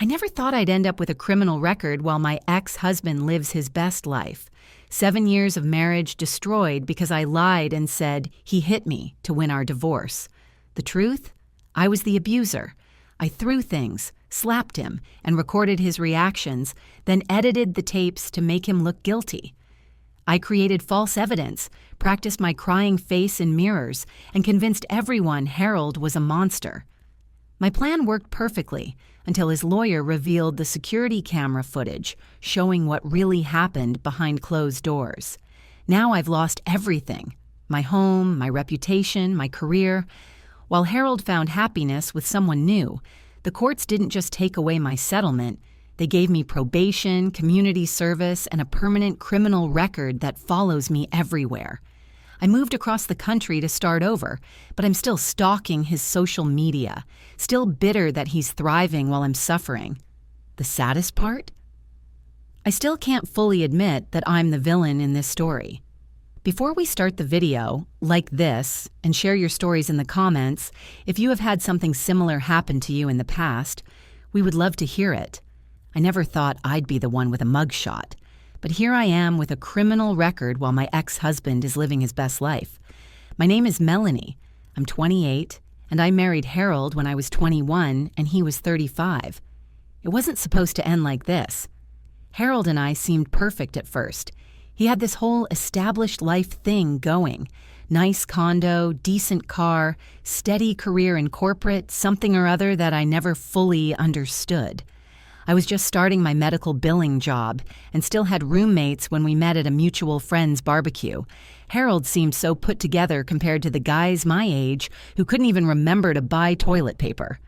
never thought I'd end up with a criminal record while my ex-husband lives his best life. 7 years of marriage destroyed because I lied and said he hit me to win our divorce. The truth? I was the abuser. I threw things, slapped him, and recorded his reactions, then edited the tapes to make him look guilty. I created false evidence, practiced my crying face in mirrors, and convinced everyone Harold was a monster. My plan worked perfectly until his lawyer revealed the security camera footage showing what really happened behind closed doors. Now I've lost everything: my home, my reputation, my career. While Harold found happiness with someone new, the courts didn't just take away my settlement. They gave me probation, community service, and a permanent criminal record that follows me everywhere. I moved across the country to start over, but I'm still stalking his social media, still bitter that he's thriving while I'm suffering. The saddest part? I still can't fully admit that I'm the villain in this story. Before we start the video, like this, and share your stories in the comments, if you have had something similar happen to you in the past, we would love to hear it. I never thought I'd be the one with a mugshot. But here I am with a criminal record while my ex-husband is living his best life. My name is Melanie. I'm 28, and I married Harold when I was 21 and he was 35. It wasn't supposed to end like this. Harold and I seemed perfect at first. He had this whole established life thing going. Nice condo, decent car, steady career in corporate, something or other that I never fully understood. I was just starting my medical billing job and still had roommates when we met at a mutual friend's barbecue. Harold seemed so put together compared to the guys my age who couldn't even remember to buy toilet paper.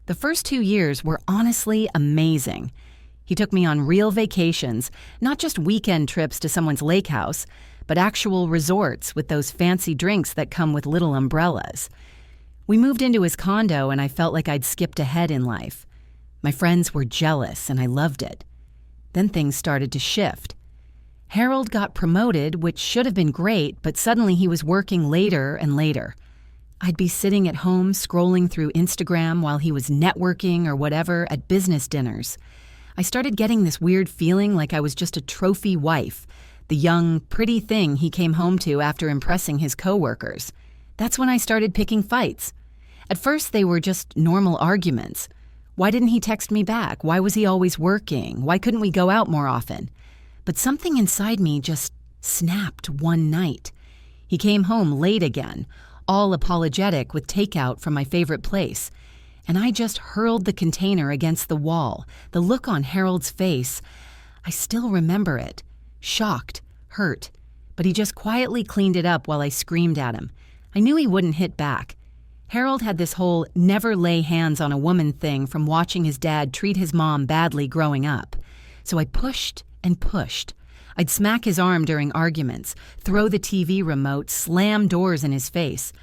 The first 2 years were honestly amazing. He took me on real vacations, not just weekend trips to someone's lake house, but actual resorts with those fancy drinks that come with little umbrellas. We moved into his condo and I felt like I'd skipped ahead in life. My friends were jealous, and I loved it. Then things started to shift. Harold got promoted, which should have been great, but suddenly he was working later and later. I'd be sitting at home scrolling through Instagram while he was networking or whatever at business dinners. I started getting this weird feeling like I was just a trophy wife, the young, pretty thing he came home to after impressing his coworkers. That's when I started picking fights. At first, they were just normal arguments. Why didn't he text me back? Why was he always working? Why couldn't we go out more often? But something inside me just snapped one night. He came home late again, all apologetic with takeout from my favorite place. And I just hurled the container against the wall. The look on Harold's face, I still remember it. Shocked, hurt. But he just quietly cleaned it up while I screamed at him. I knew he wouldn't hit back. Harold had this whole never lay hands on a woman thing from watching his dad treat his mom badly growing up. So I pushed and pushed. I'd smack his arm during arguments, throw the TV remote, slam doors in his face.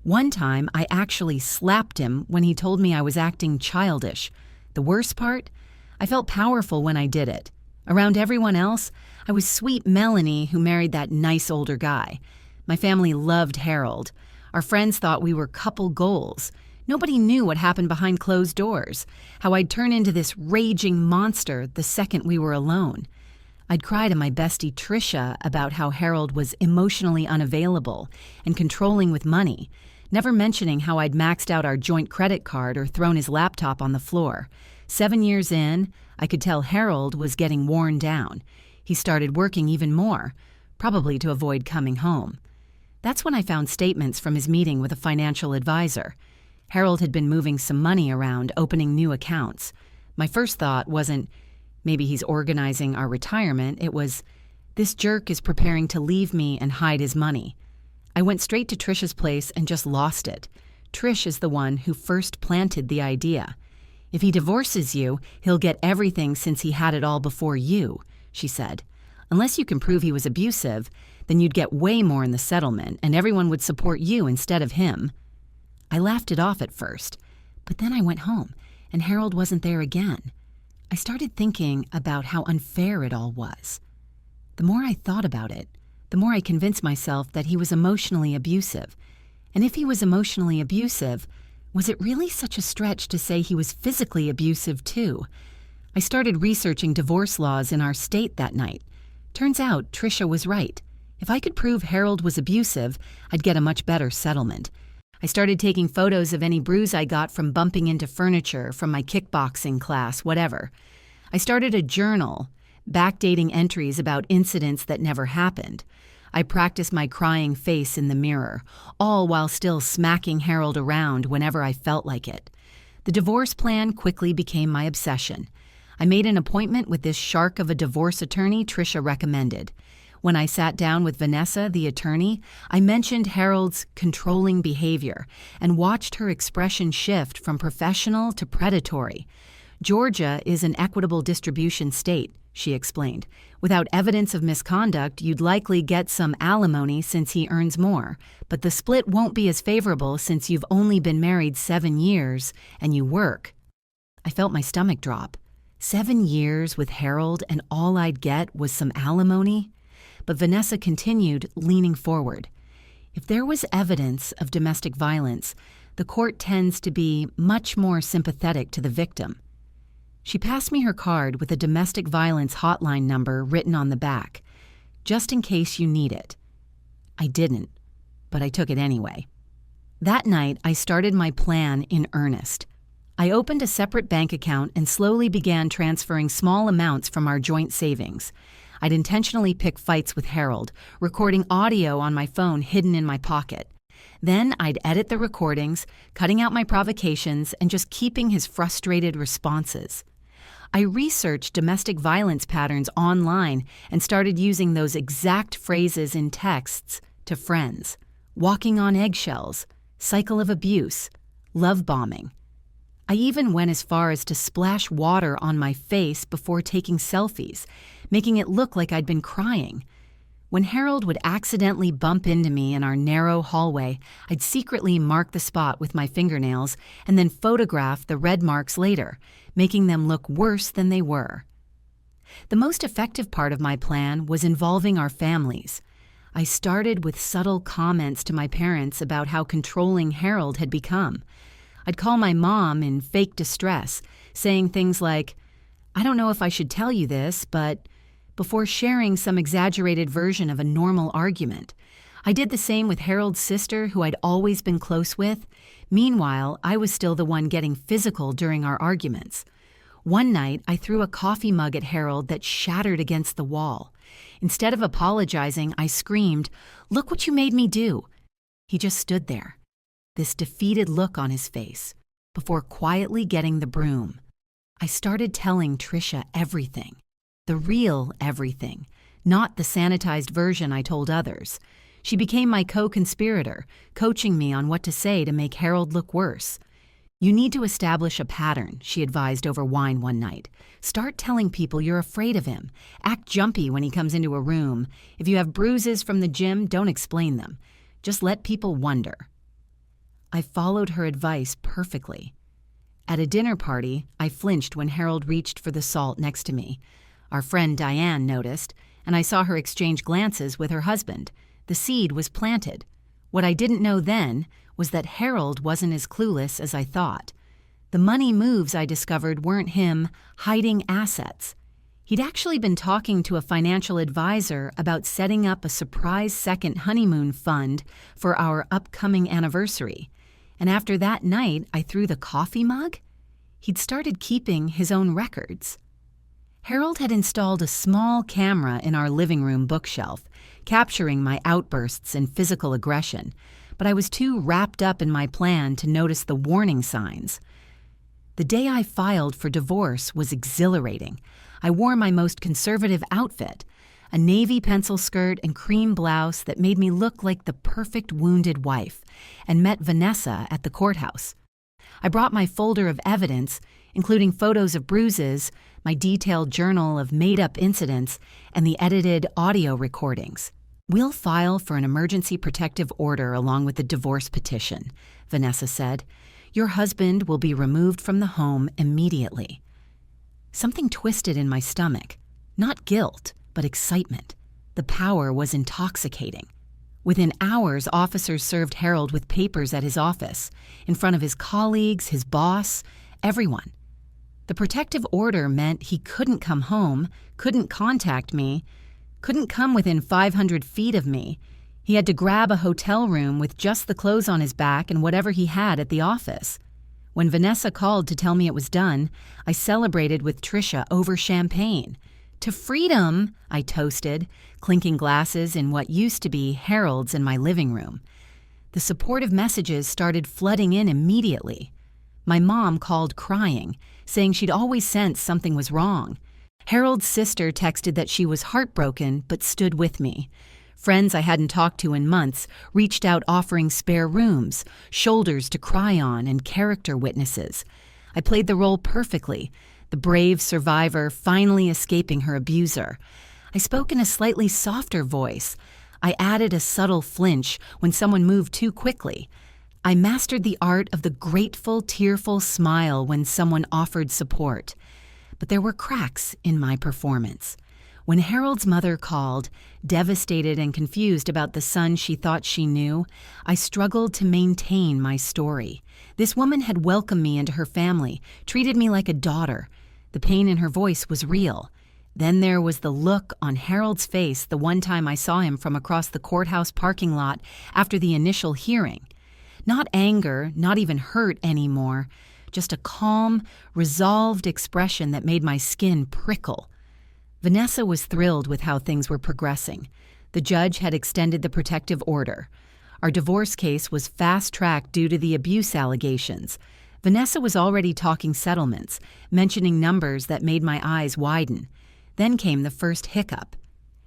One time, I actually slapped him when he told me I was acting childish. The worst part? I felt powerful when I did it. Around everyone else, I was sweet Melanie who married that nice older guy. My family loved Harold. Our friends thought we were couple goals. Nobody knew what happened behind closed doors, how I'd turn into this raging monster the second we were alone. I'd cry to my bestie Trisha about how Harold was emotionally unavailable and controlling with money, never mentioning how I'd maxed out our joint credit card or thrown his laptop on the floor. 7 years in, I could tell Harold was getting worn down. He started working even more, probably to avoid coming home. That's when I found statements from his meeting with a financial advisor. Harold had been moving some money around, opening new accounts. My first thought wasn't, maybe he's organizing our retirement. It was, this jerk is preparing to leave me and hide his money. I went straight to Trisha's place and just lost it. Trish is the one who first planted the idea. If he divorces you, he'll get everything since he had it all before you, she said. Unless you can prove he was abusive, then you'd get way more in the settlement and everyone would support you instead of him. I laughed it off at first, but then I went home and Harold wasn't there again. I started thinking about how unfair it all was. The more I thought about it, the more I convinced myself that he was emotionally abusive. And if he was emotionally abusive, Was it really such a stretch to say he was physically abusive too? I started researching divorce laws in our state that night. Turns out Tricia was right. If I could prove Harold was abusive, I'd get a much better settlement. I started taking photos of any bruise I got from bumping into furniture, from my kickboxing class, whatever. I started a journal, backdating entries about incidents that never happened. I practiced my crying face in the mirror, all while still smacking Harold around whenever I felt like it. The divorce plan quickly became my obsession. I made an appointment with this shark of a divorce attorney Tricia recommended. When I sat down with Vanessa, the attorney, I mentioned Harold's controlling behavior and watched her expression shift from professional to predatory. Georgia is an equitable distribution state, she explained. Without evidence of misconduct, you'd likely get some alimony since he earns more, but the split won't be as favorable since you've only been married 7 years and you work. I felt my stomach drop. 7 years with Harold and all I'd get was some alimony? But Vanessa continued, leaning forward. If there was evidence of domestic violence, the court tends to be much more sympathetic to the victim. She passed me her card with a domestic violence hotline number written on the back, just in case you need it. I didn't, but I took it anyway. That night, I started my plan in earnest. I opened a separate bank account and slowly began transferring small amounts from our joint savings. I'd intentionally pick fights with Harold, recording audio on my phone hidden in my pocket. Then I'd edit the recordings, cutting out my provocations and just keeping his frustrated responses. I researched domestic violence patterns online and started using those exact phrases in texts to friends. Walking on eggshells, cycle of abuse, love bombing. I even went as far as to splash water on my face before taking selfies, making it look like I'd been crying. When Harold would accidentally bump into me in our narrow hallway, I'd secretly mark the spot with my fingernails and then photograph the red marks later, making them look worse than they were. The most effective part of my plan was involving our families. I started with subtle comments to my parents about how controlling Harold had become. I'd call my mom in fake distress, saying things like, "I don't know if I should tell you this, but," before sharing some exaggerated version of a normal argument. I did the same with Harold's sister, who I'd always been close with. Meanwhile, I was still the one getting physical during our arguments. One night, I threw a coffee mug at Harold that shattered against the wall. Instead of apologizing, I screamed, "Look what you made me do!" He just stood there, this defeated look on his face, before quietly getting the broom. I started telling Tricia everything. The real everything, not the sanitized version I told others. She became my co-conspirator, coaching me on what to say to make Harold look worse. "You need to establish a pattern," she advised over wine one night. "Start telling people you're afraid of him. Act jumpy when he comes into a room. If you have bruises from the gym, don't explain them. Just let people wonder." I followed her advice perfectly. At a dinner party, I flinched when Harold reached for the salt next to me. Our friend Diane noticed, and I saw her exchange glances with her husband. The seed was planted. What I didn't know then was that Harold wasn't as clueless as I thought. The money moves I discovered weren't him hiding assets. He'd actually been talking to a financial advisor about setting up a surprise second honeymoon fund for our upcoming anniversary. And after that night I threw the coffee mug, he'd started keeping his own records. Harold had installed a small camera in our living room bookshelf, capturing my outbursts and physical aggression, but I was too wrapped up in my plan to notice the warning signs. The day I filed for divorce was exhilarating. I wore my most conservative outfit, a navy pencil skirt and cream blouse that made me look like the perfect wounded wife, and met Vanessa at the courthouse. I brought my folder of evidence, including photos of bruises, my detailed journal of made-up incidents, and the edited audio recordings. "We'll file for an emergency protective order along with the divorce petition," Vanessa said. "Your husband will be removed from the home immediately." Something twisted in my stomach. Not guilt, but excitement. The power was intoxicating. Within hours, officers served Harold with papers at his office, in front of his colleagues, his boss, everyone. The protective order meant he couldn't come home, couldn't contact me, couldn't come within 500 feet of me. He had to grab a hotel room with just the clothes on his back and whatever he had at the office. When Vanessa called to tell me it was done, I celebrated with Trisha over champagne. "To freedom," I toasted, clinking glasses in what used to be Harold's in my living room. The supportive messages started flooding in immediately. My mom called crying, saying she'd always sensed something was wrong. Harold's sister texted that she was heartbroken but stood with me. Friends I hadn't talked to in months reached out offering spare rooms, shoulders to cry on, and character witnesses. I played the role perfectly, the brave survivor finally escaping her abuser. I spoke in a slightly softer voice. I added a subtle flinch when someone moved too quickly. I mastered the art of the grateful, tearful smile when someone offered support. But there were cracks in my performance. When Harold's mother called, devastated and confused about the son she thought she knew, I struggled to maintain my story. This woman had welcomed me into her family, treated me like a daughter. The pain in her voice was real. Then there was the look on Harold's face the one time I saw him from across the courthouse parking lot after the initial hearing. Not anger, not even hurt anymore, just a calm, resolved expression that made my skin prickle. Vanessa was thrilled with how things were progressing. The judge had extended the protective order. Our divorce case was fast-tracked due to the abuse allegations. Vanessa was already talking settlements, mentioning numbers that made my eyes widen. Then came the first hiccup.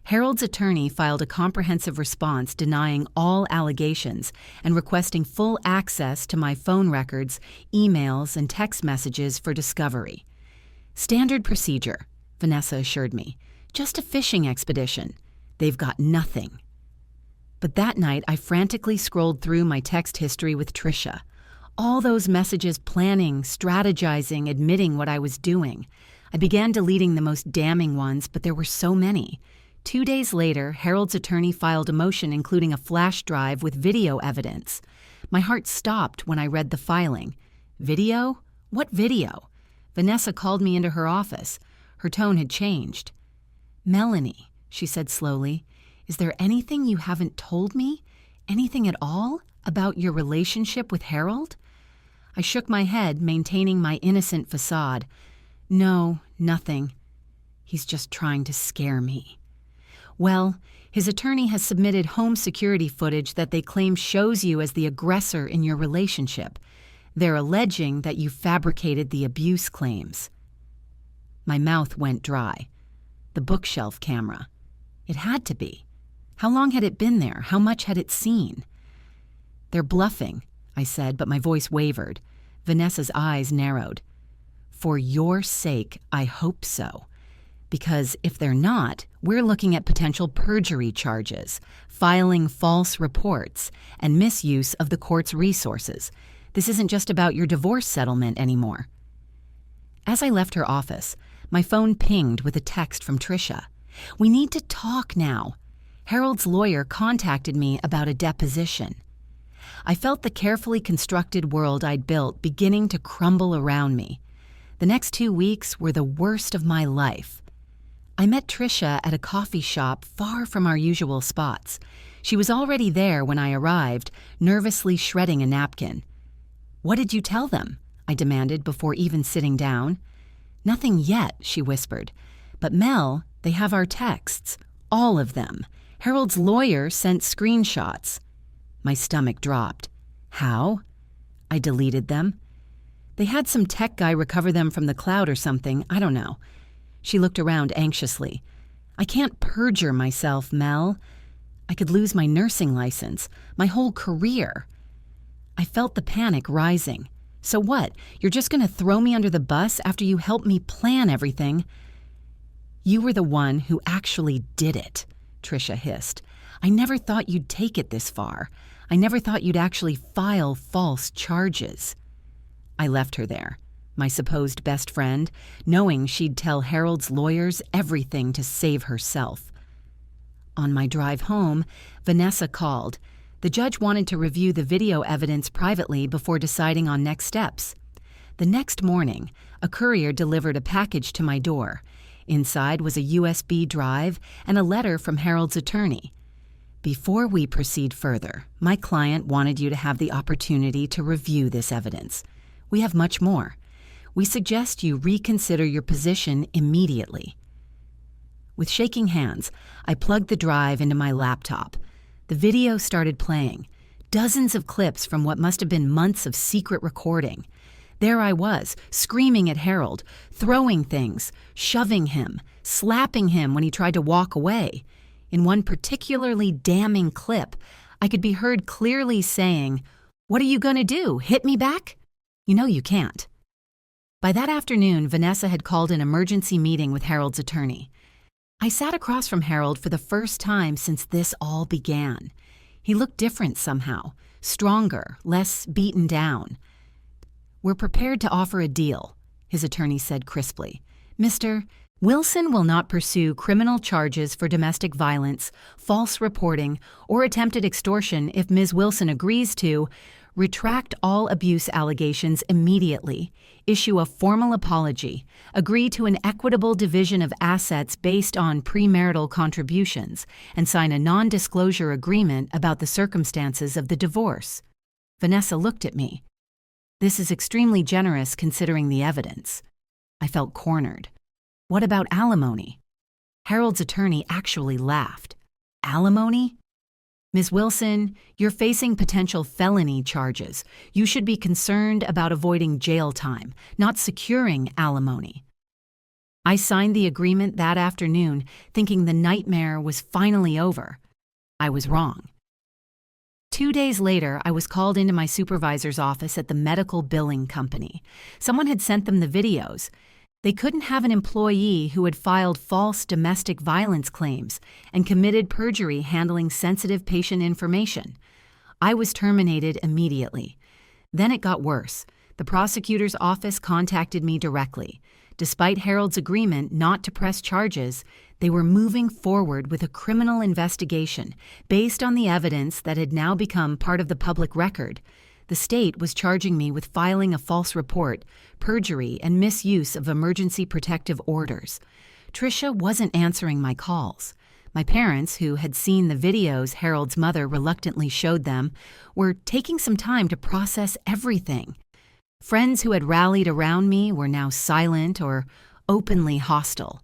Harold's attorney filed a comprehensive response denying all allegations and requesting full access to my phone records, emails, and text messages for discovery. "Standard procedure," Vanessa assured me. "Just a fishing expedition. They've got nothing." But that night, I frantically scrolled through my text history with Trisha. All those messages planning, strategizing, admitting what I was doing. I began deleting the most damning ones, but there were so many. 2 days later, Harold's attorney filed a motion including a flash drive with video evidence. My heart stopped when I read the filing. Video? What video? Vanessa called me into her office. Her tone had changed. "Melanie," she said slowly, "is there anything you haven't told me? Anything at all about your relationship with Harold?" I shook my head, maintaining my innocent facade. "No, nothing. He's just trying to scare me." "Well, his attorney has submitted home security footage that they claim shows you as the aggressor in your relationship. They're alleging that you fabricated the abuse claims." My mouth went dry. The bookshelf camera. It had to be. How long had it been there? How much had it seen? "They're bluffing," I said, but my voice wavered. Vanessa's eyes narrowed. "For your sake, I hope so. Because if they're not, we're looking at potential perjury charges, filing false reports, and misuse of the court's resources. This isn't just about your divorce settlement anymore." As I left her office, my phone pinged with a text from Trisha. "We need to talk now. Harold's lawyer contacted me about a deposition." I felt the carefully constructed world I'd built beginning to crumble around me. The next 2 weeks were the worst of my life. I met Trisha at a coffee shop far from our usual spots. She was already there when I arrived, nervously shredding a napkin. "What did you tell them?" I demanded before even sitting down. "Nothing yet," she whispered. "But Mel, they have our texts. All of them. Harold's lawyer sent screenshots." My stomach dropped. "How?" "I deleted them. They had some tech guy recover them from the cloud or something. I don't know." She looked around anxiously. "I can't perjure myself, Mel. I could lose my nursing license, my whole career." I felt the panic rising. "So what? You're just going to throw me under the bus after you helped me plan everything?" "You were the one who actually did it," Trisha hissed. "I never thought you'd take it this far. I never thought you'd actually file false charges." I left her there, my supposed best friend, knowing she'd tell Harold's lawyers everything to save herself. On my drive home, Vanessa called. The judge wanted to review the video evidence privately before deciding on next steps. The next morning, a courier delivered a package to my door. Inside was a USB drive and a letter from Harold's attorney. Before we proceed further, my client wanted you to have the opportunity to review this evidence. We have much more. We suggest you reconsider your position immediately. With shaking hands, I plugged the drive into my laptop. The video started playing, dozens of clips from what must have been months of secret recording. There I was, screaming at Harold, throwing things, shoving him, slapping him when he tried to walk away. In one particularly damning clip, I could be heard clearly saying, "What are you going to do, hit me back? You know you can't." By that afternoon, Vanessa had called an emergency meeting with Harold's attorney. I sat across from Harold for the first time since this all began. He looked different somehow, stronger, less beaten down. "We're prepared to offer a deal," his attorney said crisply. "Mr. Wilson will not pursue criminal charges for domestic violence, false reporting, or attempted extortion if Ms. Wilson agrees to retract all abuse allegations immediately, issue a formal apology, agree to an equitable division of assets based on premarital contributions, and sign a non-disclosure agreement about the circumstances of the divorce." Vanessa looked at me. "This is extremely generous considering the evidence." I felt cornered. "What about alimony?" Harold's attorney actually laughed. "Alimony? Ms. Wilson, you're facing potential felony charges. You should be concerned about avoiding jail time, not securing alimony." I signed the agreement that afternoon, thinking the nightmare was finally over. I was wrong. 2 days later, I was called into my supervisor's office at the medical billing company. Someone had sent them the videos. They couldn't have an employee who had filed false domestic violence claims and committed perjury handling sensitive patient information. I was terminated immediately. Then it got worse. The prosecutor's office contacted me directly. Despite Harold's agreement not to press charges, they were moving forward with a criminal investigation based on the evidence that had now become part of the public record. The state was charging me with filing a false report, perjury, and misuse of emergency protective orders. Tricia wasn't answering my calls. My parents, who had seen the videos Harold's mother reluctantly showed them, were taking some time to process everything. Friends who had rallied around me were now silent or openly hostile.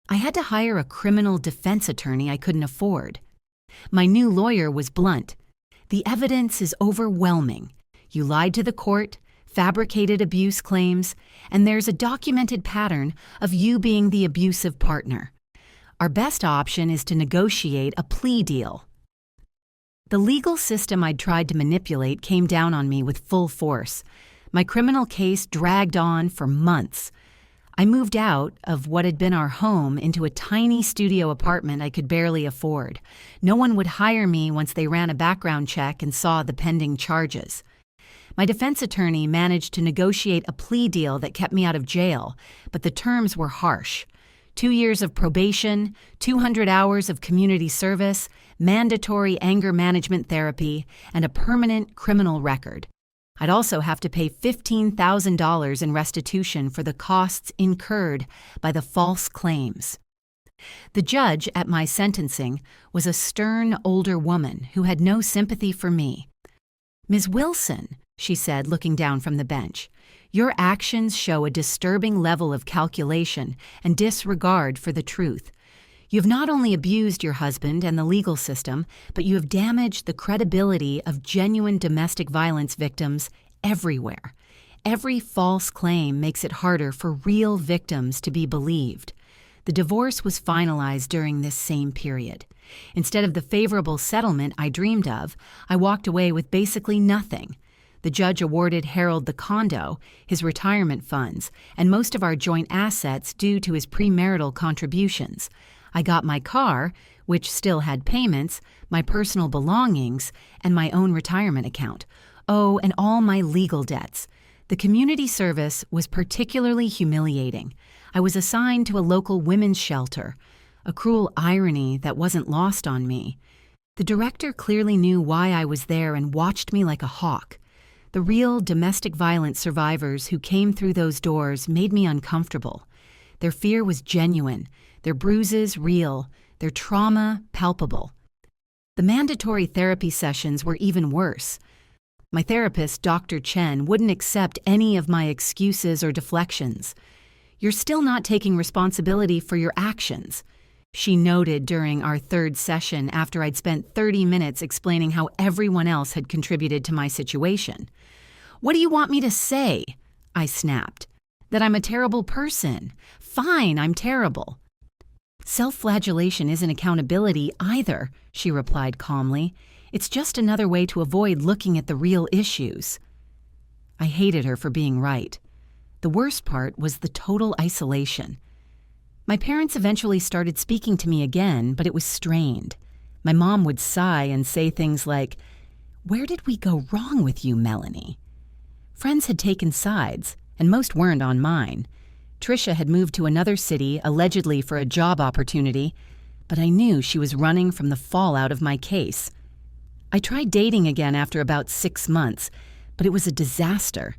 I had to hire a criminal defense attorney I couldn't afford. My new lawyer was blunt. "The evidence is overwhelming. You lied to the court, fabricated abuse claims, and there's a documented pattern of you being the abusive partner. Our best option is to negotiate a plea deal." The legal system I'd tried to manipulate came down on me with full force. My criminal case dragged on for months. I moved out of what had been our home into a tiny studio apartment I could barely afford. No one would hire me once they ran a background check and saw the pending charges. My defense attorney managed to negotiate a plea deal that kept me out of jail, but the terms were harsh. 2 years of probation, 200 hours of community service, mandatory anger management therapy, and a permanent criminal record. I'd also have to pay $15,000 in restitution for the costs incurred by the false claims. The judge at my sentencing was a stern older woman who had no sympathy for me. "Ms. Wilson," she said, looking down from the bench, "your actions show a disturbing level of calculation and disregard for the truth. You have not only abused your husband and the legal system, but you have damaged the credibility of genuine domestic violence victims everywhere. Every false claim makes it harder for real victims to be believed." The divorce was finalized during this same period. Instead of the favorable settlement I dreamed of, I walked away with basically nothing. The judge awarded Harold the condo, his retirement funds, and most of our joint assets due to his premarital contributions. I got my car, which still had payments, my personal belongings, and my own retirement account. Oh, and all my legal debts. The community service was particularly humiliating. I was assigned to a local women's shelter. a cruel irony that wasn't lost on me. The director clearly knew why I was there and watched me like a hawk. The real domestic violence survivors who came through those doors made me uncomfortable. Their fear was genuine, their bruises real, their trauma palpable. The mandatory therapy sessions were even worse. My therapist, Dr. Chen, wouldn't accept any of my excuses or deflections. "You're still not taking responsibility for your actions," she noted during our third session after I'd spent 30 minutes explaining how everyone else had contributed to my situation. "What do you want me to say?" I snapped. "That I'm a terrible person. Fine, I'm terrible." "Self-flagellation isn't accountability either," she replied calmly. "It's just another way to avoid looking at the real issues." I hated her for being right. The worst part was the total isolation. My parents eventually started speaking to me again, but it was strained. My mom would sigh and say things like, "Where did we go wrong with you, Melanie?" Friends had taken sides, and most weren't on mine. Tricia had moved to another city, allegedly for a job opportunity, but I knew she was running from the fallout of my case. I tried dating again after about 6 months, but it was a disaster.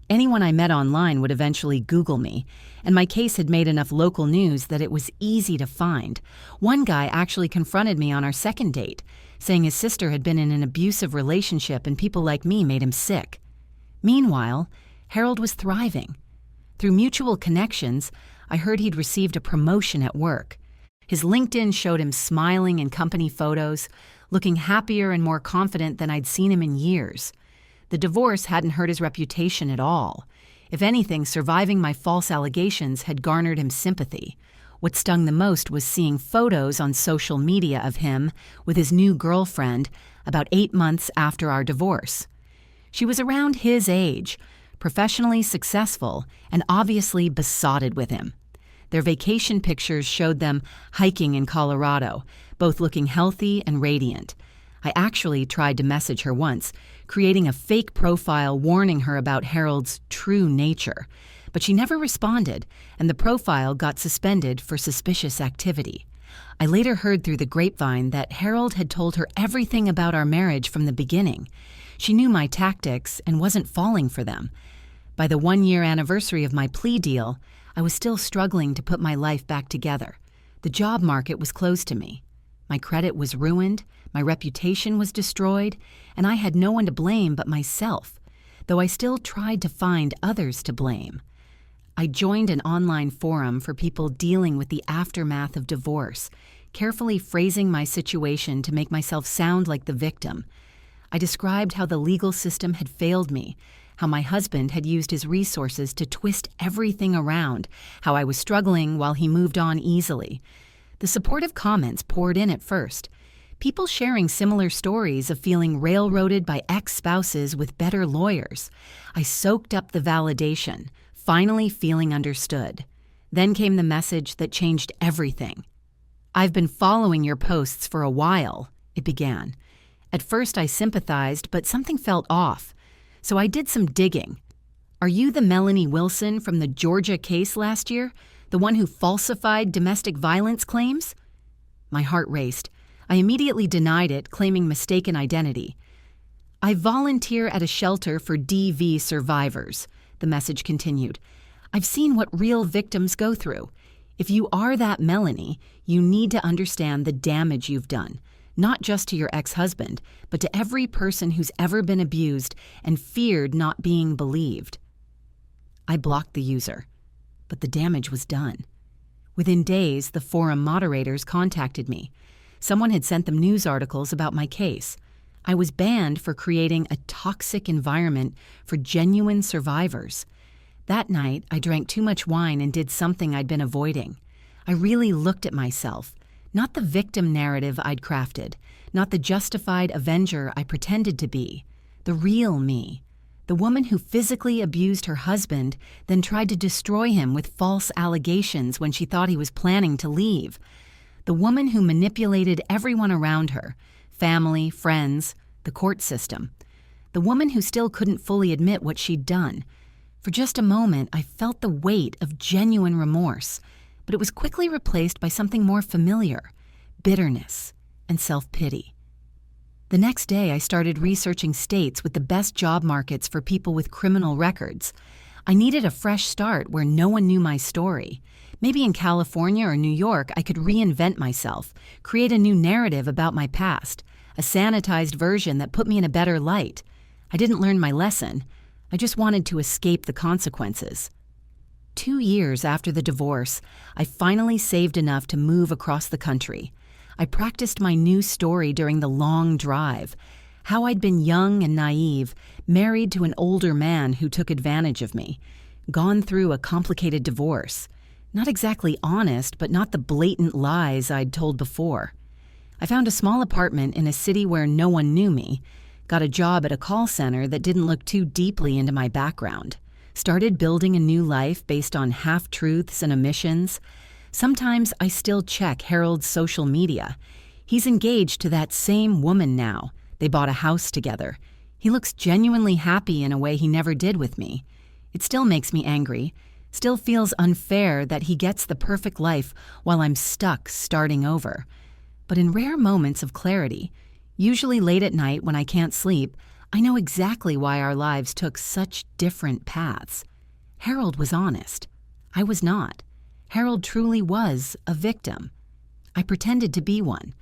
Anyone I met online would eventually Google me, and my case had made enough local news that it was easy to find. One guy actually confronted me on our second date, saying his sister had been in an abusive relationship and people like me made him sick. Meanwhile, Harold was thriving. Through mutual connections, I heard he'd received a promotion at work. His LinkedIn showed him smiling in company photos, looking happier and more confident than I'd seen him in years. The divorce hadn't hurt his reputation at all. If anything, surviving my false allegations had garnered him sympathy. What stung the most was seeing photos on social media of him with his new girlfriend about 8 months after our divorce. She was around his age, professionally successful, and obviously besotted with him. Their vacation pictures showed them hiking in Colorado, both looking healthy and radiant. I actually tried to message her once, creating a fake profile warning her about Harold's true nature, but she never responded, and the profile got suspended for suspicious activity. I later heard through the grapevine that Harold had told her everything about our marriage from the beginning. She knew my tactics and wasn't falling for them. By the 1-year anniversary of my plea deal, I was still struggling to put my life back together. The job market was closed to me. My credit was ruined, my reputation was destroyed, and I had no one to blame but myself, though I still tried to find others to blame. I joined an online forum for people dealing with the aftermath of divorce, carefully phrasing my situation to make myself sound like the victim. I described how the legal system had failed me, how my husband had used his resources to twist everything around, how I was struggling while he moved on easily. The supportive comments poured in at first, people sharing similar stories of feeling railroaded by ex-spouses with better lawyers. I soaked up the validation, finally feeling understood. Then came the message that changed everything. "I've been following your posts for a while," it began. At first I sympathized, but something felt off. So I did some digging. "Are you the Melanie Wilson from the Georgia case last year? The one who falsified domestic violence claims?" My heart raced. I immediately denied it, claiming mistaken identity. "I volunteer at a shelter for DV survivors," the message continued. "I've seen what real victims go through. If you are that Melanie, you need to understand the damage you've done. Not just to your ex-husband, but to every person who's ever been abused and feared not being believed." I blocked the user, but the damage was done. Within days, the forum moderators contacted me. Someone had sent them news articles about my case. I was banned for creating a toxic environment for genuine survivors. That night, I drank too much wine and did something I'd been avoiding. I really looked at myself. Not the victim narrative I'd crafted, not the justified avenger I pretended to be, the real me, the woman who physically abused her husband, then tried to destroy him with false allegations when she thought he was planning to leave, the woman who manipulated everyone around her, family, friends, the court system, the woman who still couldn't fully admit what she'd done. For just a moment, I felt the weight of genuine remorse. but it was quickly replaced by something more familiar: bitterness and self-pity. The next day, I started researching states with the best job markets for people with criminal records. I needed a fresh start where no one knew my story. Maybe in California or New York, I could reinvent myself, create a new narrative about my past, a sanitized version that put me in a better light. I didn't learn my lesson. I just wanted to escape the consequences. 2 years after the divorce, I finally saved enough to move across the country. I practiced my new story during the long drive, how I'd been young and naive, married to an older man who took advantage of me, gone through a complicated divorce. Not exactly honest, but not the blatant lies I'd told before. I found a small apartment in a city where no one knew me, got a job at a call center that didn't look too deeply into my background, started building a new life based on half-truths and omissions. Sometimes I still check Harold's social media. He's engaged to that same woman now. They bought a house together. He looks genuinely happy in a way he never did with me. It still makes me angry. Still feels unfair that he gets the perfect life while I'm stuck starting over. But in rare moments of clarity, usually late at night when I can't sleep, I know exactly why our lives took such different paths. Harold was honest. I was not. Harold truly was a victim. I pretended to be one.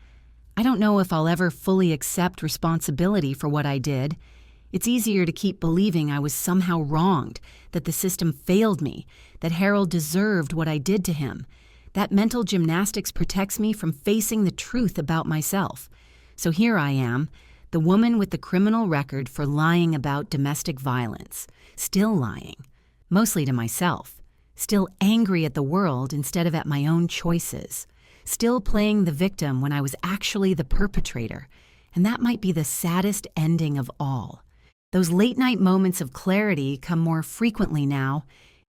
I don't know if I'll ever fully accept responsibility for what I did. It's easier to keep believing I was somehow wronged, that the system failed me, that Harold deserved what I did to him. That mental gymnastics protects me from facing the truth about myself. So here I am, the woman with the criminal record for lying about domestic violence, still lying, mostly to myself, still angry at the world instead of at my own choices, still playing the victim when I was actually the perpetrator. And that might be the saddest ending of all. Those late-night moments of clarity come more frequently now.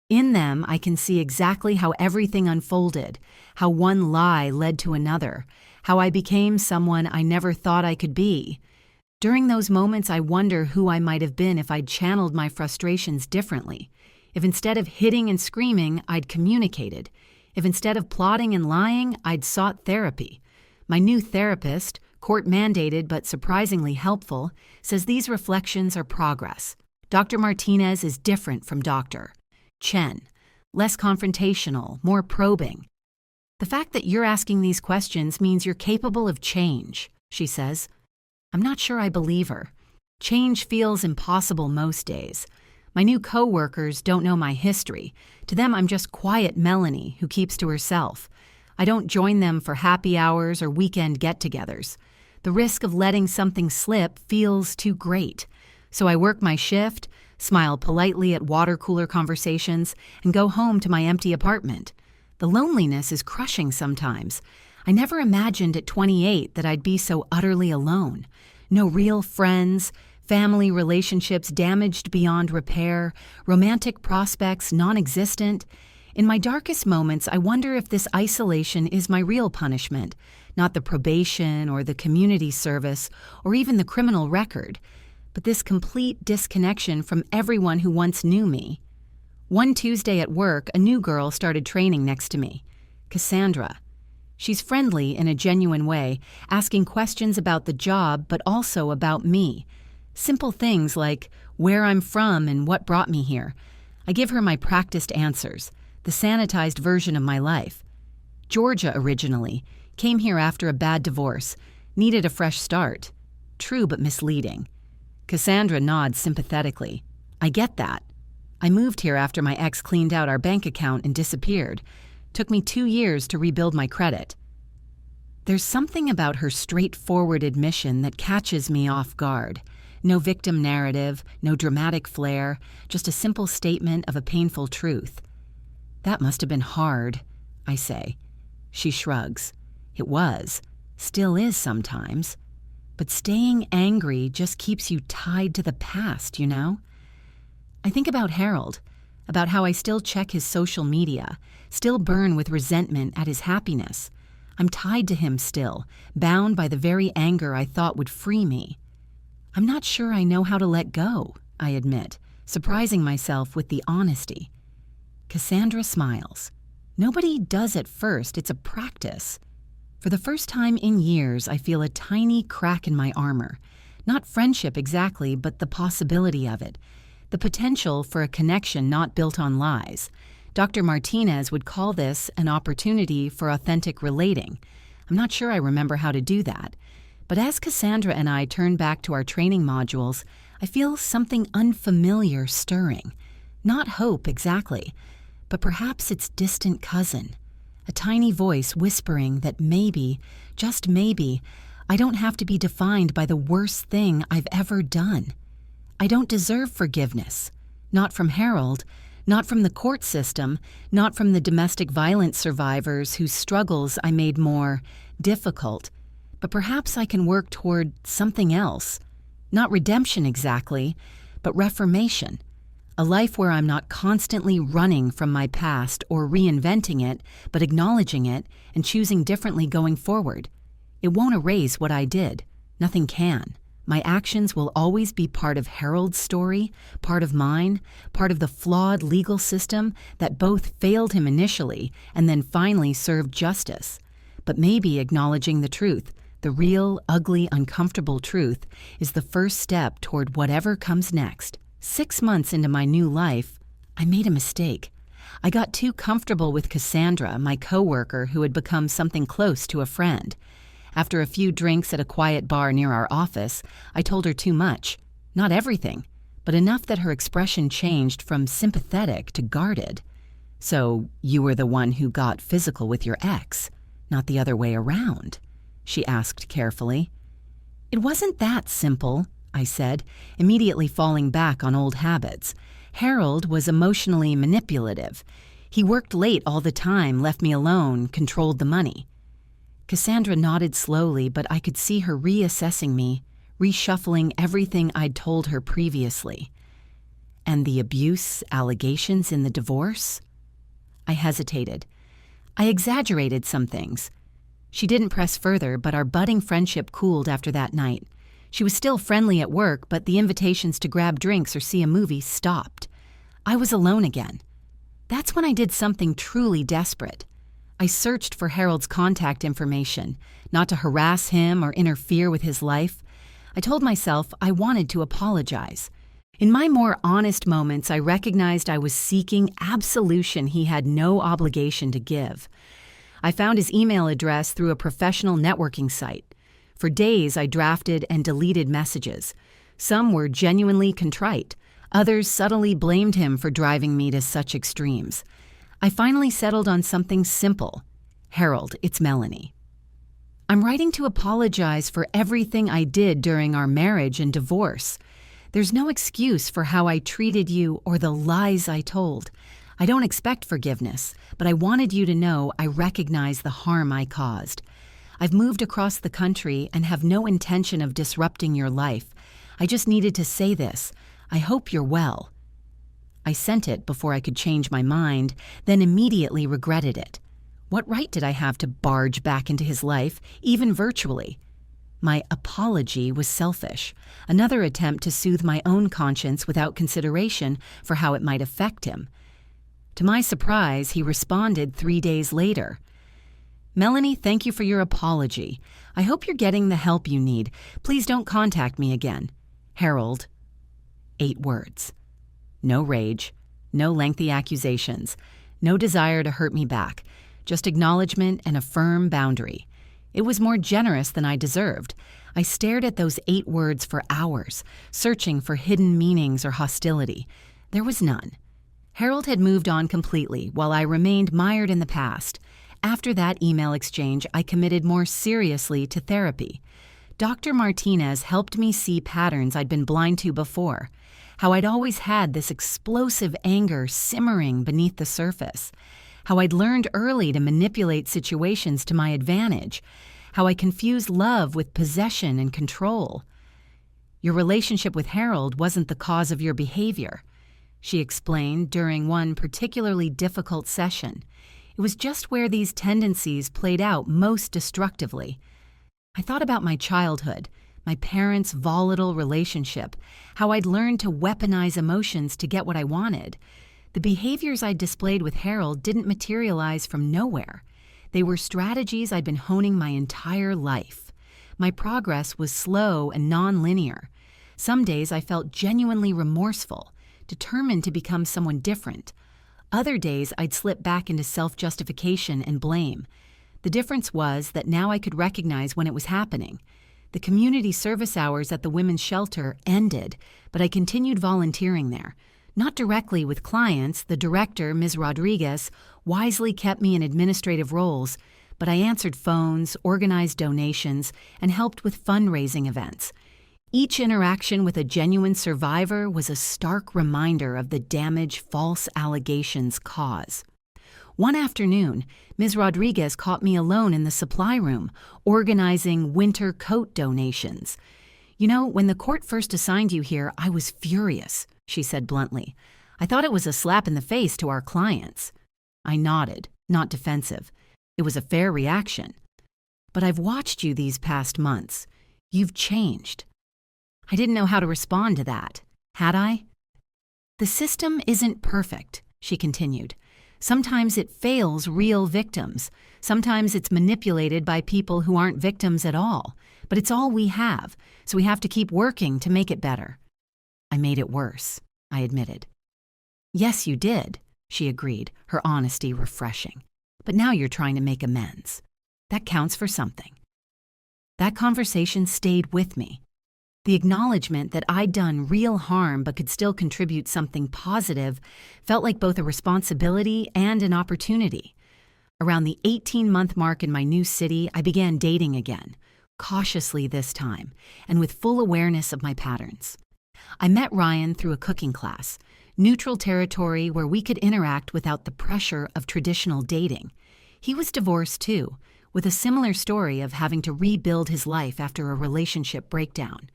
In them, I can see exactly how everything unfolded, how one lie led to another, how I became someone I never thought I could be. During those moments, I wonder who I might have been if I'd channeled my frustrations differently. If instead of hitting and screaming, I'd communicated. If instead of plotting and lying, I'd sought therapy. My new therapist, court-mandated but surprisingly helpful, says these reflections are progress. Dr. Martinez is different from Dr. Chen, less confrontational, more probing. The fact that you're asking these questions means you're capable of change, she says. I'm not sure I believe her. Change feels impossible most days. My new co-workers don't know my history. To them, I'm just quiet Melanie who keeps to herself. I don't join them for happy hours or weekend get-togethers. The risk of letting something slip feels too great. So I work my shift, smile politely at water cooler conversations, and go home to my empty apartment. The loneliness is crushing sometimes. I never imagined at 28 that I'd be so utterly alone. No real friends, family relationships damaged beyond repair, romantic prospects non-existent. In my darkest moments, I wonder if this isolation is my real punishment, not the probation or the community service or even the criminal record, but this complete disconnection from everyone who once knew me. One Tuesday at work, a new girl started training next to me, Cassandra. She's friendly in a genuine way, asking questions about the job but also about me. Simple things like where I'm from and what brought me here. I give her my practiced answers, the sanitized version of my life. Georgia originally, came here after a bad divorce, needed a fresh start. True but misleading. Cassandra nods sympathetically. I get that. I moved here after my ex cleaned out our bank account and disappeared. Took me 2 years to rebuild my credit. There's something about her straightforward admission that catches me off guard. No victim narrative, no dramatic flair, just a simple statement of a painful truth. That must have been hard, I say. She shrugs. It was. Still is sometimes. But staying angry just keeps you tied to the past, you know? I think about Harold, about how I still check his social media, still burn with resentment at his happiness. I'm tied to him still, bound by the very anger I thought would free me. I'm not sure I know how to let go, I admit, surprising myself with the honesty. Cassandra smiles. Nobody does at first, it's a practice. For the first time in years, I feel a tiny crack in my armor. Not friendship exactly, but the possibility of it. The potential for a connection not built on lies. Dr. Martinez would call this an opportunity for authentic relating. I'm not sure I remember how to do that. But as Cassandra and I turn back to our training modules, I feel something unfamiliar stirring. Not hope exactly, but perhaps its distant cousin. A tiny voice whispering that maybe, just maybe, I don't have to be defined by the worst thing I've ever done. I don't deserve forgiveness. Not from Harold, not from the court system, not from the domestic violence survivors whose struggles I made more difficult, but perhaps I can work toward something else. Not redemption exactly, but reformation. A life where I'm not constantly running from my past or reinventing it, but acknowledging it and choosing differently going forward. It won't erase what I did. Nothing can. My actions will always be part of Harold's story, part of mine, part of the flawed legal system that both failed him initially and then finally served justice. But maybe acknowledging the truth, the real, ugly, uncomfortable truth, is the first step toward whatever comes next. 6 months into my new life, I made a mistake. I got too comfortable with Cassandra, my coworker who had become something close to a friend. After a few drinks at a quiet bar near our office, I told her too much. Not everything, but enough that her expression changed from sympathetic to guarded. "So you were the one who got physical with your ex, not the other way around?" she asked carefully. "It wasn't that simple," I said, immediately falling back on old habits. "Harold was emotionally manipulative. He worked late all the time, left me alone, controlled the money." Cassandra nodded slowly, but I could see her reassessing me, reshuffling everything I'd told her previously. "And the abuse allegations in the divorce?" I hesitated. I exaggerated some things. She didn't press further, but our budding friendship cooled after that night. She was still friendly at work, but the invitations to grab drinks or see a movie stopped. I was alone again. That's when I did something truly desperate. I searched for Harold's contact information, not to harass him or interfere with his life. I told myself I wanted to apologize. In my more honest moments, I recognized I was seeking absolution he had no obligation to give. I found his email address through a professional networking site. For days, I drafted and deleted messages. Some were genuinely contrite. Others subtly blamed him for driving me to such extremes. I finally settled on something simple. "Harold, it's Melanie. I'm writing to apologize for everything I did during our marriage and divorce. There's no excuse for how I treated you or the lies I told. I don't expect forgiveness, but I wanted you to know I recognize the harm I caused. I've moved across the country and have no intention of disrupting your life. I just needed to say this. I hope you're well." I sent it before I could change my mind, then immediately regretted it. What right did I have to barge back into his life, even virtually? My apology was selfish, another attempt to soothe my own conscience without consideration for how it might affect him. To my surprise, he responded 3 days later. "Melanie, thank you for your apology. I hope you're getting the help you need. Please don't contact me again. Harold." 8 words. No rage, no lengthy accusations, no desire to hurt me back, just acknowledgement and a firm boundary. It was more generous than I deserved. I stared at those 8 words for hours, searching for hidden meanings or hostility. There was none. Harold had moved on completely, while I remained mired in the past. After that email exchange, I committed more seriously to therapy. Dr. Martinez helped me see patterns I'd been blind to before, how I'd always had this explosive anger simmering beneath the surface, how I'd learned early to manipulate situations to my advantage, how I confused love with possession and control. "Your relationship with Harold wasn't the cause of your behavior," she explained during one particularly difficult session. "It was just where these tendencies played out most destructively." I thought about my childhood, my parents' volatile relationship, how I'd learned to weaponize emotions to get what I wanted. The behaviors I displayed with Harold didn't materialize from nowhere. They were strategies I'd been honing my entire life. My progress was slow and non-linear. Some days I felt genuinely remorseful, determined to become someone different. Other days I'd slip back into self-justification and blame. The difference was that now I could recognize when it was happening. The community service hours at the women's shelter ended, but I continued volunteering there. Not directly with clients, the director, Ms. Rodriguez, wisely kept me in administrative roles, but I answered phones, organized donations, and helped with fundraising events. Each interaction with a genuine survivor was a stark reminder of the damage false allegations cause. One afternoon, Ms. Rodriguez caught me alone in the supply room, organizing winter coat donations. "You know, when the court first assigned you here, I was furious," she said bluntly. "I thought it was a slap in the face to our clients." I nodded, not defensive. It was a fair reaction. "But I've watched you these past months. You've changed." I didn't know how to respond to that. Had I? "The system isn't perfect," she continued. "Sometimes it fails real victims. Sometimes it's manipulated by people who aren't victims at all. But it's all we have, so we have to keep working to make it better." "I made it worse," I admitted. "Yes, you did," she agreed, her honesty refreshing. "But now you're trying to make amends. That counts for something." That conversation stayed with me. The acknowledgement that I'd done real harm but could still contribute something positive felt like both a responsibility and an opportunity. Around the 18-month mark in my new city, I began dating again, cautiously this time, and with full awareness of my patterns. I met Ryan through a cooking class, neutral territory where we could interact without the pressure of traditional dating. He was divorced too, with a similar story of having to rebuild his life after a relationship breakdown.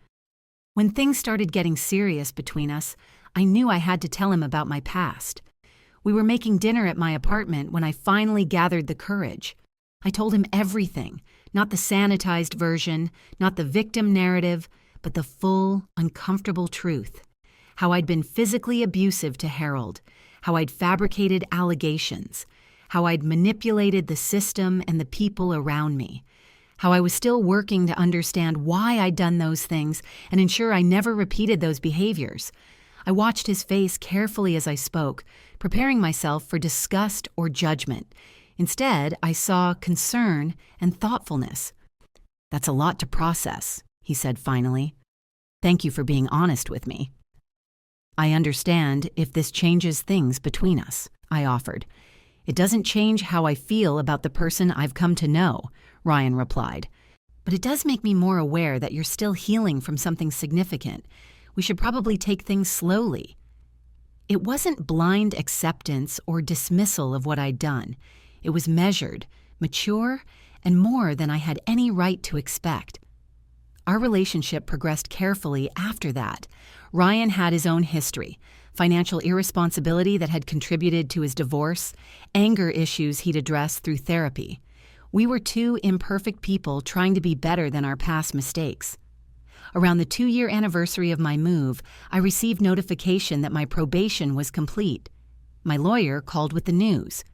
When things started getting serious between us, I knew I had to tell him about my past. We were making dinner at my apartment when I finally gathered the courage. I told him everything, not the sanitized version, not the victim narrative, but the full, uncomfortable truth. How I'd been physically abusive to Harold, how I'd fabricated allegations, how I'd manipulated the system and the people around me, how I was still working to understand why I'd done those things and ensure I never repeated those behaviors. I watched his face carefully as I spoke, preparing myself for disgust or judgment. Instead, I saw concern and thoughtfulness. "That's a lot to process," he said finally. "Thank you for being honest with me." "I understand if this changes things between us," I offered. "It doesn't change how I feel about the person I've come to know," Ryan replied. "But it does make me more aware that you're still healing from something significant. We should probably take things slowly." It wasn't blind acceptance or dismissal of what I'd done. It was measured, mature, and more than I had any right to expect. Our relationship progressed carefully after that. Ryan had his own history: financial irresponsibility that had contributed to his divorce, anger issues he'd addressed through therapy. We were two imperfect people trying to be better than our past mistakes. Around the 2-year anniversary of my move, I received notification that my probation was complete. My lawyer called with the news.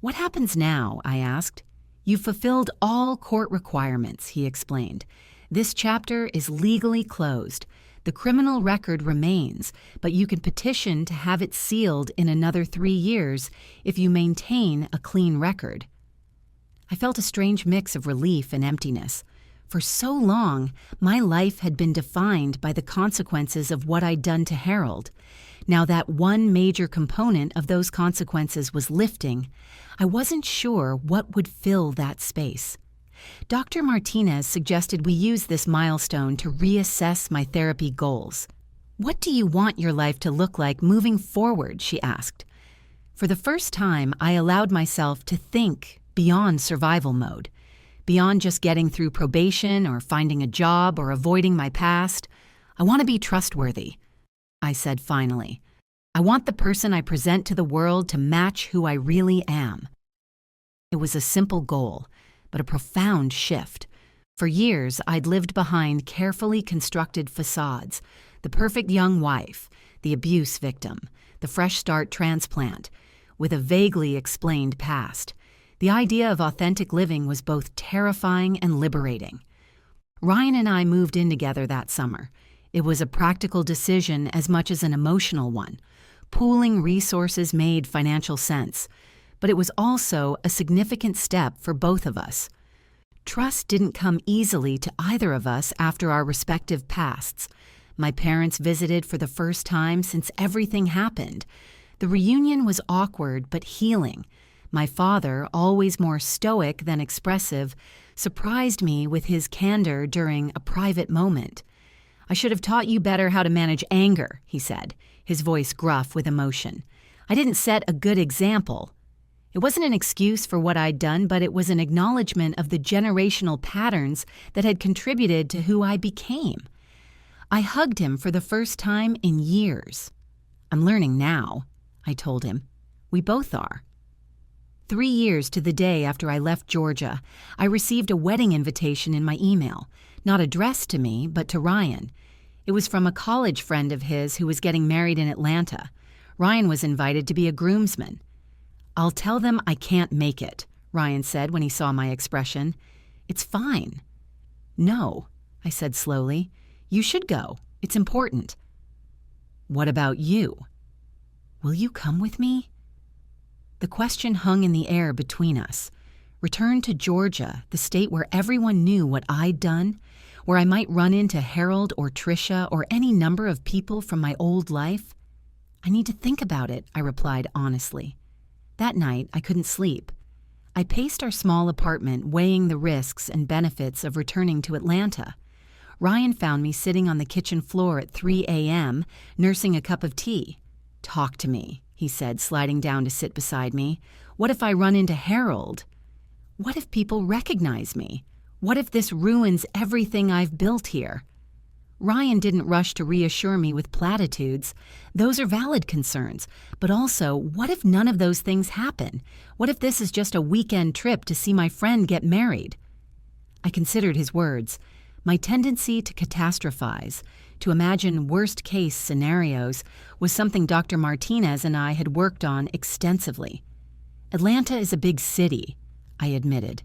"What happens now?" I asked. "You've fulfilled all court requirements," he explained. "This chapter is legally closed. The criminal record remains, but you can petition to have it sealed in another 3 years if you maintain a clean record." I felt a strange mix of relief and emptiness. For so long, my life had been defined by the consequences of what I'd done to Harold. Now that one major component of those consequences was lifting, I wasn't sure what would fill that space. Dr. Martinez suggested we use this milestone to reassess my therapy goals. "What do you want your life to look like moving forward?" she asked. For the first time, I allowed myself to think beyond survival mode, beyond just getting through probation or finding a job or avoiding my past. "I want to be trustworthy," I said finally. "I want the person I present to the world to match who I really am." It was a simple goal, but a profound shift. For years, I'd lived behind carefully constructed facades: the perfect young wife, the abuse victim, the Fresh Start transplant, with a vaguely explained past. The idea of authentic living was both terrifying and liberating. Ryan and I moved in together that summer. It was a practical decision as much as an emotional one. Pooling resources made financial sense, but it was also a significant step for both of us. Trust didn't come easily to either of us after our respective pasts. My parents visited for the first time since everything happened. The reunion was awkward but healing. My father, always more stoic than expressive, surprised me with his candor during a private moment. "I should have taught you better how to manage anger," he said, his voice gruff with emotion. "I didn't set a good example." It wasn't an excuse for what I'd done, but it was an acknowledgement of the generational patterns that had contributed to who I became. I hugged him for the first time in years. "I'm learning now," I told him. "We both are." 3 years to the day after I left Georgia, I received a wedding invitation in my email, not addressed to me, but to Ryan. It was from a college friend of his who was getting married in Atlanta. Ryan was invited to be a groomsman. "I'll tell them I can't make it," Ryan said when he saw my expression. "It's fine." "No," I said slowly. "You should go. It's important." "What about you? Will you come with me?" The question hung in the air between us. Return to Georgia, the state where everyone knew what I'd done, where I might run into Harold or Tricia or any number of people from my old life? "I need to think about it," I replied honestly. That night, I couldn't sleep. I paced our small apartment, weighing the risks and benefits of returning to Atlanta. Ryan found me sitting on the kitchen floor at 3 a.m., nursing a cup of tea. "Talk to me," he said, sliding down to sit beside me. "What if I run into Harold? What if people recognize me? What if this ruins everything I've built here?" Ryan didn't rush to reassure me with platitudes. Those are valid concerns. But also, what if none of those things happen? What if this is just a weekend trip to see my friend get married? I considered his words. My tendency to catastrophize, to imagine worst-case scenarios, was something Dr. Martinez and I had worked on extensively. "Atlanta is a big city," I admitted.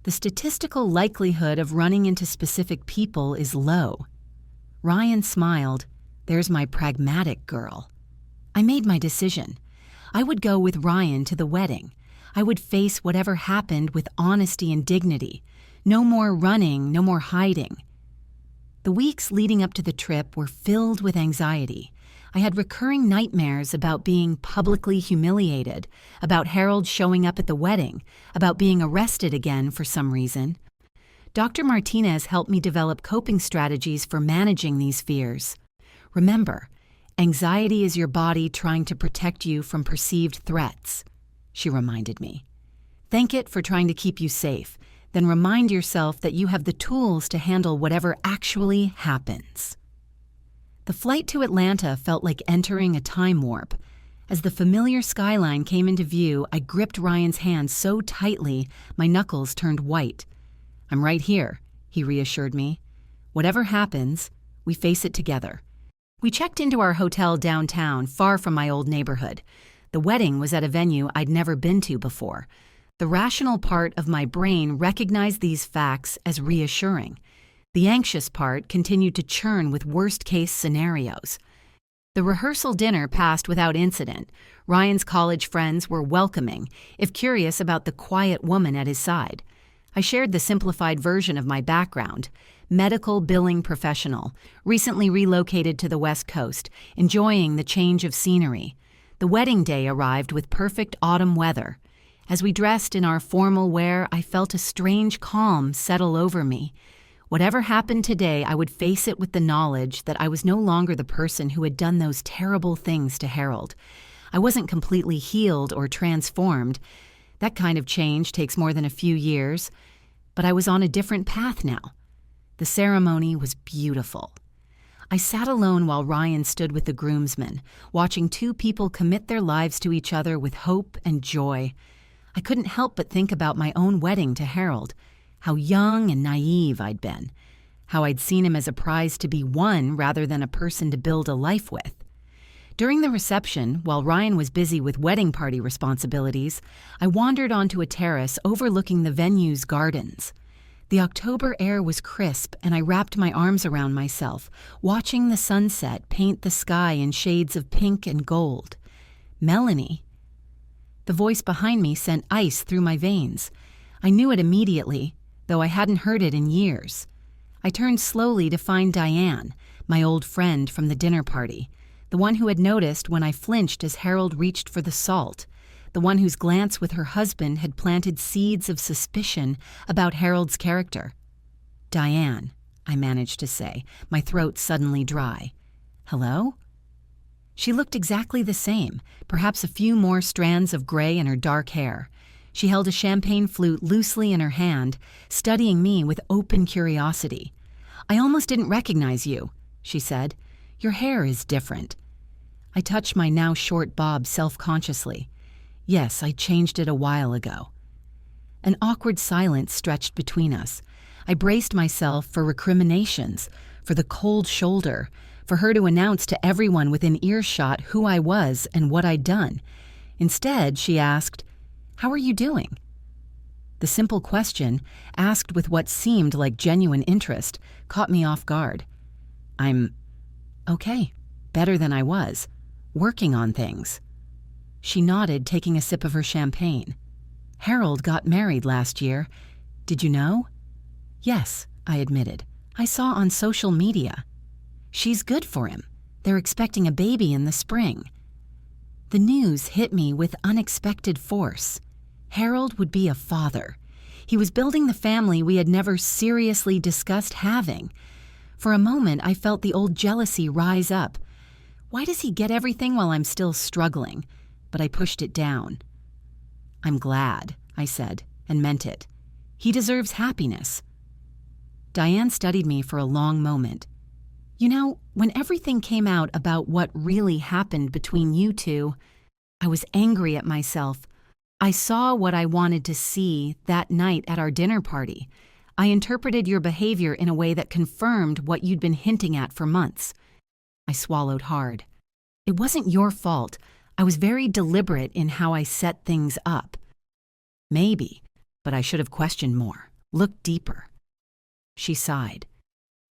"The statistical likelihood of running into specific people is low." Ryan smiled. "There's my pragmatic girl." I made my decision. I would go with Ryan to the wedding. I would face whatever happened with honesty and dignity. No more running, no more hiding. The weeks leading up to the trip were filled with anxiety. I had recurring nightmares about being publicly humiliated, about Harold showing up at the wedding, about being arrested again for some reason. Dr. Martinez helped me develop coping strategies for managing these fears. "Remember, anxiety is your body trying to protect you from perceived threats," she reminded me. "Thank it for trying to keep you safe, then remind yourself that you have the tools to handle whatever actually happens." The flight to Atlanta felt like entering a time warp. As the familiar skyline came into view, I gripped Ryan's hand so tightly my knuckles turned white. "I'm right here," he reassured me. "Whatever happens, we face it together." We checked into our hotel downtown, far from my old neighborhood. The wedding was at a venue I'd never been to before. The rational part of my brain recognized these facts as reassuring. The anxious part continued to churn with worst-case scenarios. The rehearsal dinner passed without incident. Ryan's college friends were welcoming, if curious about the quiet woman at his side. I shared the simplified version of my background. Medical billing professional, recently relocated to the West Coast, enjoying the change of scenery. The wedding day arrived with perfect autumn weather. As we dressed in our formal wear, I felt a strange calm settle over me. Whatever happened today, I would face it with the knowledge that I was no longer the person who had done those terrible things to Harold. I wasn't completely healed or transformed. That kind of change takes more than a few years, but I was on a different path now. The ceremony was beautiful. I sat alone while Ryan stood with the groomsmen, watching two people commit their lives to each other with hope and joy. I couldn't help but think about my own wedding to Harold, how young and naive I'd been, how I'd seen him as a prize to be won rather than a person to build a life with. During the reception, while Ryan was busy with wedding party responsibilities, I wandered onto a terrace overlooking the venue's gardens. The October air was crisp, and I wrapped my arms around myself, watching the sunset paint the sky in shades of pink and gold. Melanie. The voice behind me sent ice through my veins. I knew it immediately, though I hadn't heard it in years. I turned slowly to find Diane, my old friend from the dinner party, the one who had noticed when I flinched as Harold reached for the salt, the one whose glance with her husband had planted seeds of suspicion about Harold's character. "Diane," I managed to say, my throat suddenly dry. "Hello?" She looked exactly the same, perhaps a few more strands of gray in her dark hair. She held a champagne flute loosely in her hand, studying me with open curiosity. "I almost didn't recognize you," she said. "Your hair is different." I touched my now short bob self-consciously. Yes, I changed it a while ago. An awkward silence stretched between us. I braced myself for recriminations, for the cold shoulder, for her to announce to everyone within earshot who I was and what I'd done. Instead, she asked, "How are you doing?" The simple question, asked with what seemed like genuine interest, caught me off guard. "I'm okay, better than I was, working on things." She nodded, taking a sip of her champagne. "Harold got married last year. Did you know?" "Yes," I admitted. "I saw on social media." "She's good for him. They're expecting a baby in the spring." The news hit me with unexpected force. Harold would be a father. He was building the family we had never seriously discussed having. For a moment, I felt the old jealousy rise up. Why does he get everything while I'm still struggling? But I pushed it down. "I'm glad," I said, and meant it. "He deserves happiness." Diane studied me for a long moment. "You know, when everything came out about what really happened between you two, I was angry at myself. I saw what I wanted to see that night at our dinner party. I interpreted your behavior in a way that confirmed what you'd been hinting at for months." I swallowed hard. "It wasn't your fault. I was very deliberate in how I set things up." "Maybe, but I should have questioned more, looked deeper." She sighed.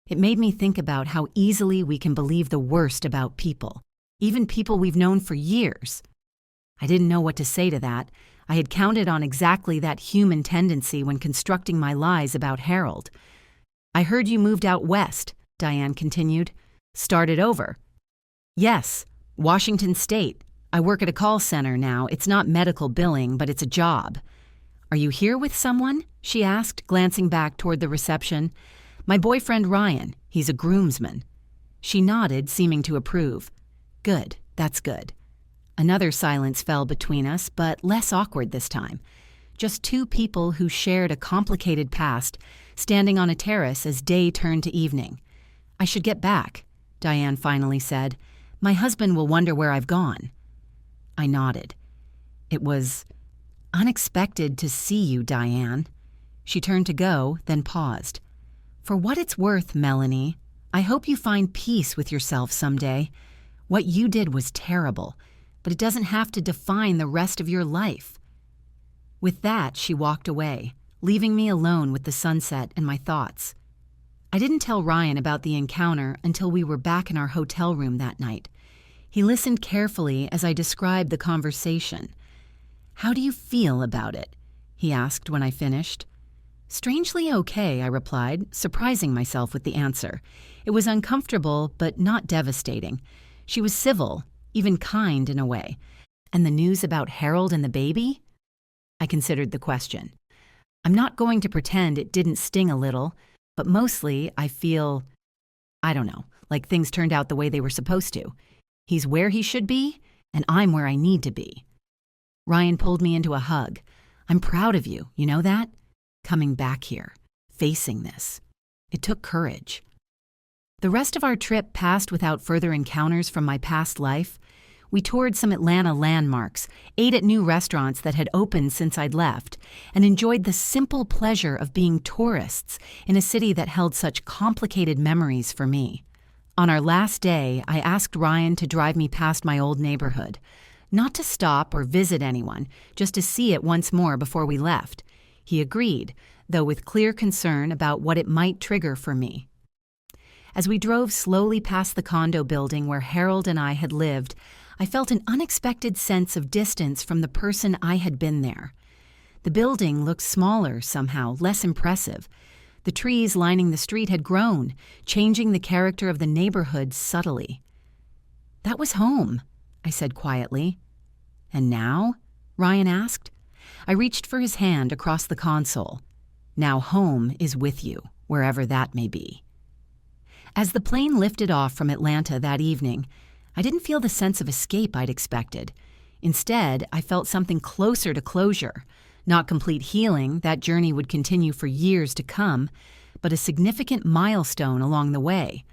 It made me think about how easily we can believe the worst about people, even people we've known for years. I didn't know what to say to that. I had counted on exactly that human tendency when constructing my lies about Harold. "I heard you moved out west," Diane continued. "Started over." "Yes, Washington State. I work at a call center now. It's not medical billing, but it's a job." "Are you here with someone?" she asked, glancing back toward the reception. "My boyfriend Ryan. He's a groomsman." She nodded, seeming to approve. "Good, that's good." Another silence fell between us, but less awkward this time. Just two people who shared a complicated past, standing on a terrace as day turned to evening. "I should get back," Diane finally said. "My husband will wonder where I've gone." I nodded. "It was unexpected to see you, Diane." She turned to go, then paused. "For what it's worth, Melanie, I hope you find peace with yourself someday. What you did was terrible, but it doesn't have to define the rest of your life." With that, she walked away, leaving me alone with the sunset and my thoughts. I didn't tell Ryan about the encounter until we were back in our hotel room that night. He listened carefully as I described the conversation. "How do you feel about it?" he asked when I finished. "Strangely okay," I replied, surprising myself with the answer. It was uncomfortable, but not devastating. She was civil, even kind in a way. And the news about Harold and the baby? I considered the question. I'm not going to pretend it didn't sting a little, but mostly I feel, I don't know, like things turned out the way they were supposed to. He's where he should be, and I'm where I need to be. Ryan pulled me into a hug. "I'm proud of you, you know that? Coming back here, facing this. It took courage." The rest of our trip passed without further encounters from my past life. We toured some Atlanta landmarks, ate at new restaurants that had opened since I'd left, and enjoyed the simple pleasure of being tourists in a city that held such complicated memories for me. On our last day, I asked Ryan to drive me past my old neighborhood. Not to stop or visit anyone, just to see it once more before we left. He agreed, though with clear concern about what it might trigger for me. As we drove slowly past the condo building where Harold and I had lived, I felt an unexpected sense of distance from the person I had been there. The building looked smaller somehow, less impressive. The trees lining the street had grown, changing the character of the neighborhood subtly. "That was home," I said quietly. "And now?" Ryan asked. I reached for his hand across the console. "Now home is with you, wherever that may be." As the plane lifted off from Atlanta that evening, I didn't feel the sense of escape I'd expected. Instead, I felt something closer to closure. Not complete healing, that journey would continue for years to come, but a significant milestone along the way.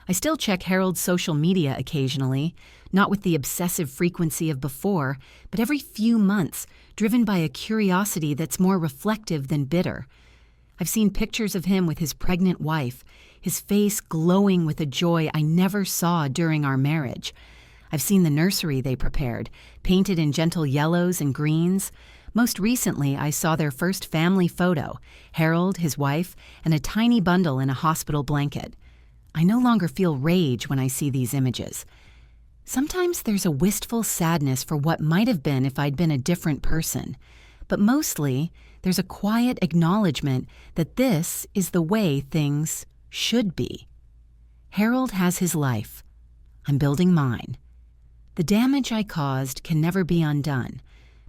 I still check Harold's social media occasionally, not with the obsessive frequency of before, but every few months, driven by a curiosity that's more reflective than bitter. I've seen pictures of him with his pregnant wife, his face glowing with a joy I never saw during our marriage. I've seen the nursery they prepared, painted in gentle yellows and greens. Most recently, I saw their first family photo, Harold, his wife, and a tiny bundle in a hospital blanket. I no longer feel rage when I see these images. Sometimes there's a wistful sadness for what might have been if I'd been a different person. But mostly, there's a quiet acknowledgement that this is the way things should be. Harold has his life. I'm building mine. The damage I caused can never be undone,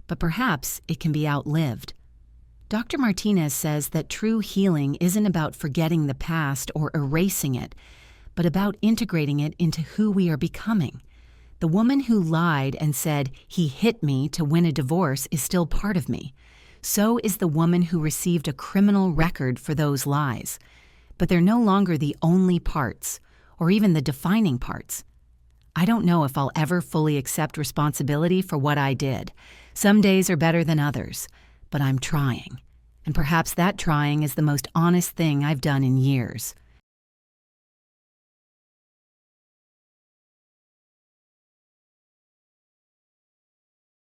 but perhaps it can be outlived. Dr. Martinez says that true healing isn't about forgetting the past or erasing it, but about integrating it into who we are becoming. The woman who lied and said, "He hit me to win a divorce," is still part of me. So is the woman who received a criminal record for those lies. But they're no longer the only parts, or even the defining parts. I don't know if I'll ever fully accept responsibility for what I did. Some days are better than others, but I'm trying. And perhaps that trying is the most honest thing I've done in years.